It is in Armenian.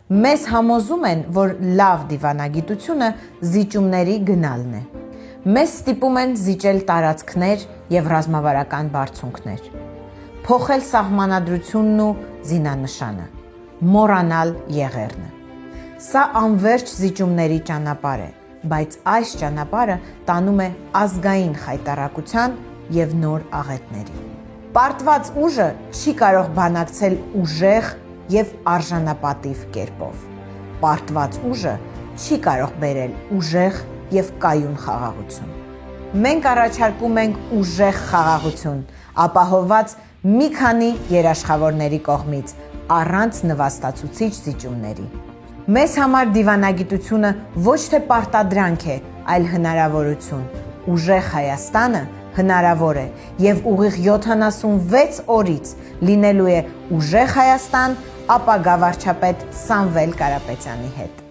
Մեզ համոզում են, որ լավ դիվանագիտությունը զիջումների գնալն է։ Մեզ ստիպում են զիջել տարածքներ և ռազմավարական բարձունքներ, փոխել սահմանադրությունն ու զինանշանը, մոռանալ եղեռնը։ Սա անվերջ զիջումների ճանապարհ է, բայց այս ճանապարհը տանում է ազգային խայտառակության և նոր աղետների։ Պարտված ուժը չի կարող բանակցել ուժեղ և արժանապատիվ կերպով։ Պարտված ուժը չի կարող բերել ուժեղ և կայուն խաղաղություն։ Մենք առաջարկում ենք ուժեղ խաղաղություն, ապահովված մի քանի երաշխավորների կողմից, առանց նվաստացուցիչ զիջումների։ Մեզ համար դիվանագիտությունը ոչ թե պարտադրանք է, այլ հնարավորություն։ Ուժեղ Հայաստանը հնարավոր է և ուղիղ 76 օրից լինելու է ուժեղ Հայաստան ապագա վարչապետ Սամվել Կարապետյանի հետ։